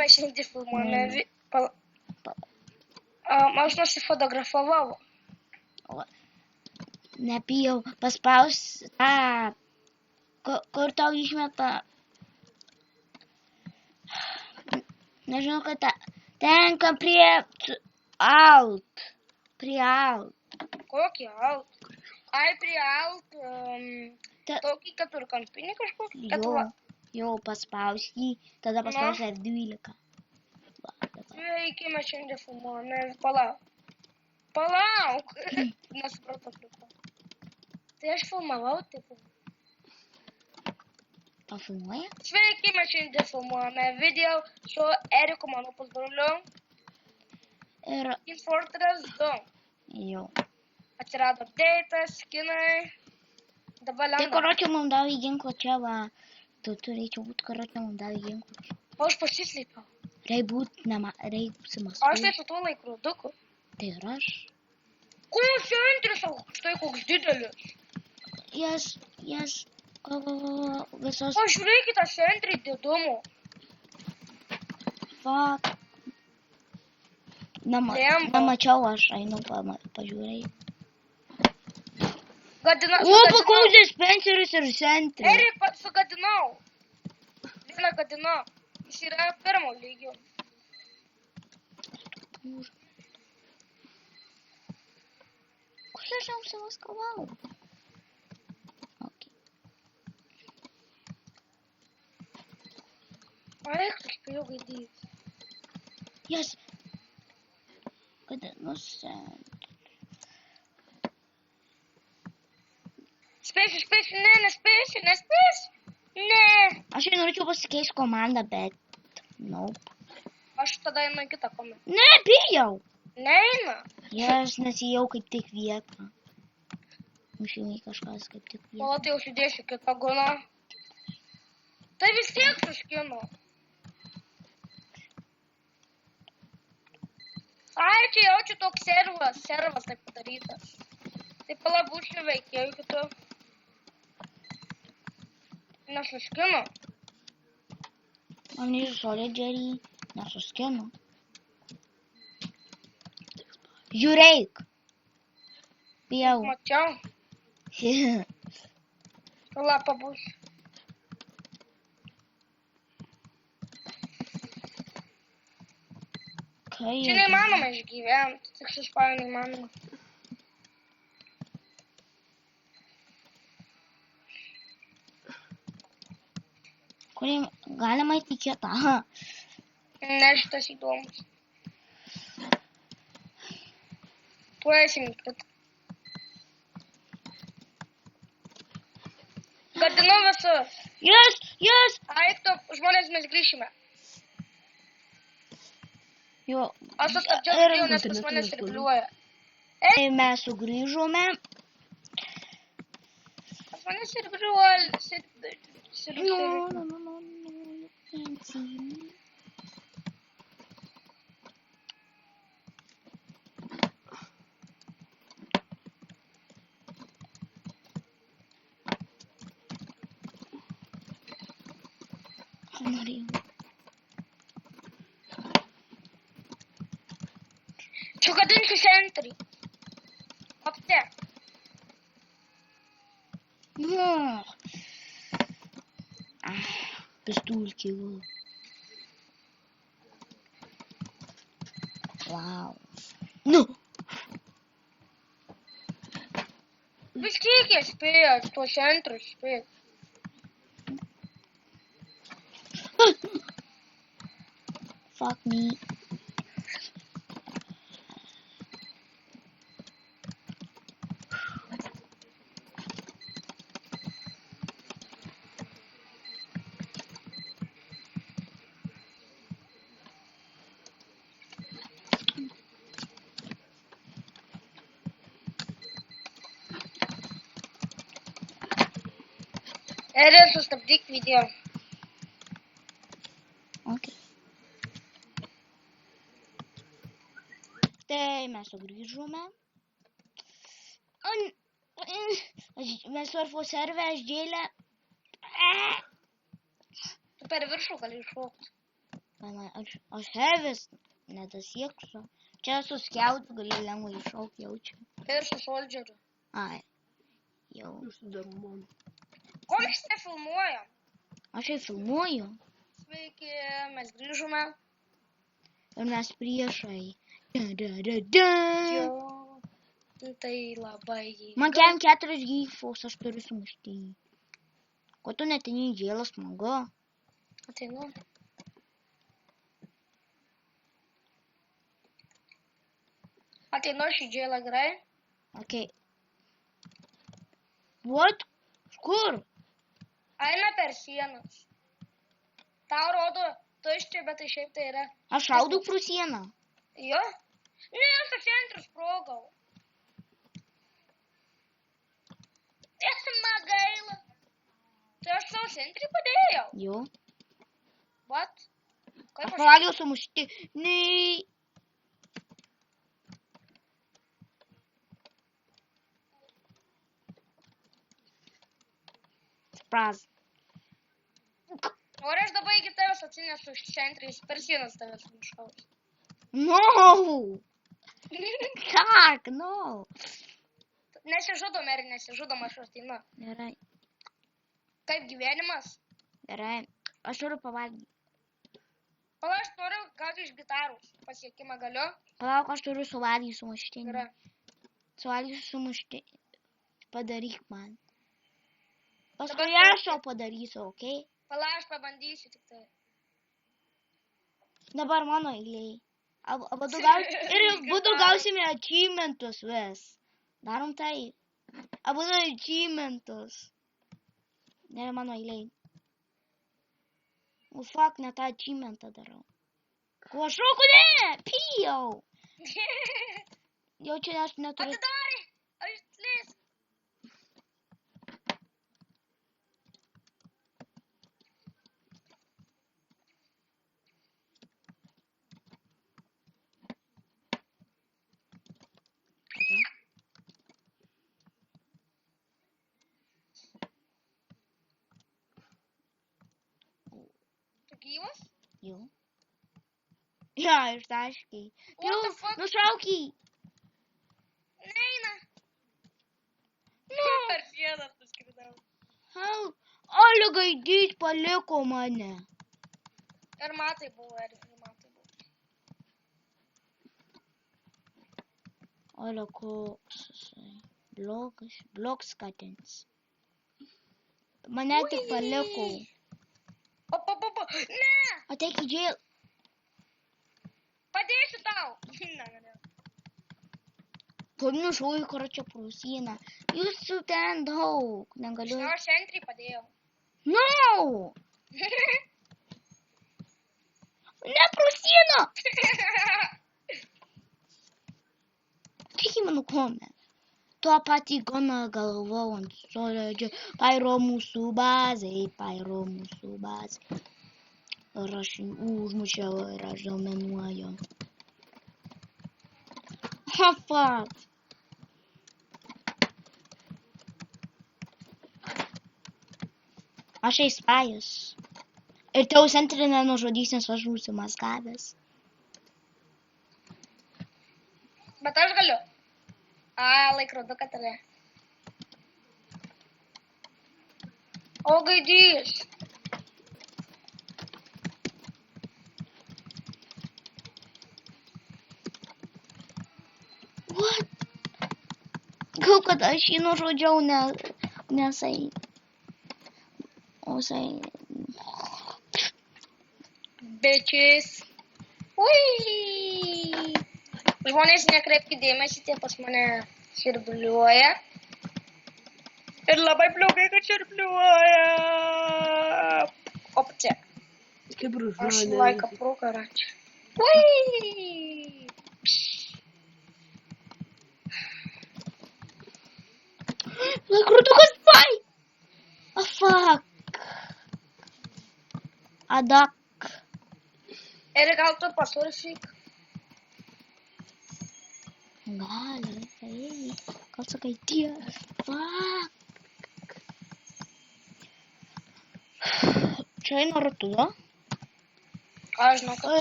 mes šiandien filmuojame. Aš nusifotografavau. Nebijau, paspaus tą, kur tau išmeta. Nežinau, kad tenka prie alt. Prie alt. Kokį alt? Ai, prie alt. Tokį keturkampinį kažkokį? Jau paspaus jį, tada paspaus F12. Sveiki, mes šiandien filmuojame. Palauk. Nesupratau pliko. Tai aš filmavau, taip. O filmuoja? Sveiki, mes šiandien filmuojame video su Eriku, mano pusbroliu. Ir... Team Fortress 2. Jau. Atsirado update'as, skinai. Dabar lenda. Tai karočią mums davė ginklą čia, va. Tu turėčiau būti, karočią mums davė ginklą čia. O aš pasislėpiau. Reik sumaskuoti. O aš tai su tuo laikroduku. Tai ir aš. Ko centris, štai koks didelis. Jas, visos... O žiūrėkite centrį didumo. Fuck. Nemačiau, aš einu pažiūrėjai. O, paklausė Spenceris ir centrį. Erik, sugadinau. Vieną gadinau. Jis yra pirmo lygio. Kur aš apsimaskavau? Eik, aš spėjau gaidyti. Jas. Kada nusent. Spėsiu, nespėsiu. Ne. Aš jau norėčiau pasikeisti komandą, bet... Nope. Aš tada einu į kitą komandą. Ne, bijau. Neina. Jas, nesijau kaip tik vietą. Mušimai kažkas kaip tik vietą. O tai jau sudėsiu kitą guną. Tai vis tiek suskinu. Ai, čia jaučiu toks servas taip padarytas. Tai palabušiu veikėjų kitų. Nesuskinu. Man iš Solidžerį nesuskinu. Žiūrėk. Bijau. Mačiau. Pala, pabūsiu. Čia neįmanoma išgyventi, tik su spaju neįmanoma. Kurį galima įtikėti, Ne, šitas įdomus. Tu esi mikrit. Gadinu visus. Yes. Aik tu, žmonės, mes grįšime. Jo. Aš sustabdžiau video, nes pas mane sirbliuoja. Mes sugrįžome. Pas mane sirbliuoja. No. Čia gadinsiu centrį. Apte. No. Pistulki. Wow. No. Vis kiek jie spėjo, tuo centru spėjo. Fuck me. Eri, sustabdyk video. Okay. Tai mes sugrįžome. Mes surfo servę, aš dėlę. Tu per viršų gali iššokti. Aš hevis nedasieksiu. Čia su skiautu gali lengvai iššaukti jaučiu. Ir su soldieriu. Ai, jau. Ko mes nefilmuojam? Aš jau filmuoju. Sveiki, mes grįžome. Ir mes priešai. Da. Jo, tai labai. Man kem 4 gyfos, aš turiu sumušti. Ko tu netini į džėlą smagu? Ateinu. Ateinu aš į džėlą, gerai? Okay. What? Kur? Eina per sienas. Tau rodo tuščia, bet tai šiaip tai yra. Aš šaudau pro sieną. Jo? Ne, aš tą centrą sprogau. Esama gaila. Tai aš savo centrį padėjau. Jo. What? Kaip Aš aš... pavaliau sumušti. Nei. Spraz. O aš dabar iki tavęs atsinesu iš centrės, per sienas tavęs mušaus. No. Kak, no. Nesižudom, ir nesižudom, aš ateinu. Gerai. Kaip gyvenimas? Gerai. Aš turiu pavalgyti. Pala, aš noriu gauti iš gitaros. Pasiekimą galiu. Palauk, aš turiu suvalgyti sumuštinį. Gerai. Suvalgysiu sumuštinį. Padaryk man. Paskui Dabar aš jau padarysiu, okei? Pala, aš pabandysiu tik tai. Dabar mano eilė. Abudu gausime achievementus vis. Darom tai. Abudu achievementus. Ne mano eilė. O fuck, ne tą achievementą darau. Ko aš šauku, ne! Pijau! Jau čia aš neturiu. Atidarė! Aš atleis. Tu gyvas? Jau. Ja, ištaškiai. What the fuck? Nušaukiai. Neina. No. Per sienas nuskridau. How? Olio gaidys paliko mane. Ir matai buvo, ir matai buvo. Olio koks jisai. Blogs skatins. Mane tik paliko. O. Ne! Ateik į džėlą. Padėsiu tau. Ne. Kur nušauju, kur čia pro sieną. Jūsų ten daug. Negaliu. Aš centrį padėjau. No! Ne pro sieną! Tik į mano komę. Tuo patį gana galvau ant solidžio. Pairo mūsų bazai. Ir aš užmušiau ir aš dominuoju. Ha, fuck. Aš įspėjus. Ir tau centrinę nužudys, nes aš būsiu maskavęs. Bet aš galiu. Laikroduką tave. O gaidys. What? Gal kad aš jį nužudžiau, nesai. Osai. Bitches. Ui. Žmonės nekreipkite dėmesį, tie pas mane sirbliuoja. Ir labai blogai, kad sirbliuoja. Opcija. Kaip Aš laiką prokarą čia. Ui. Laikrodukas, vai! A fuck. Adak. Ir gal tu pasurfyk? Gali, tai. Gal sakai ties. Fuck. Čia eina ratu, da? Ką aš žinau, kad čia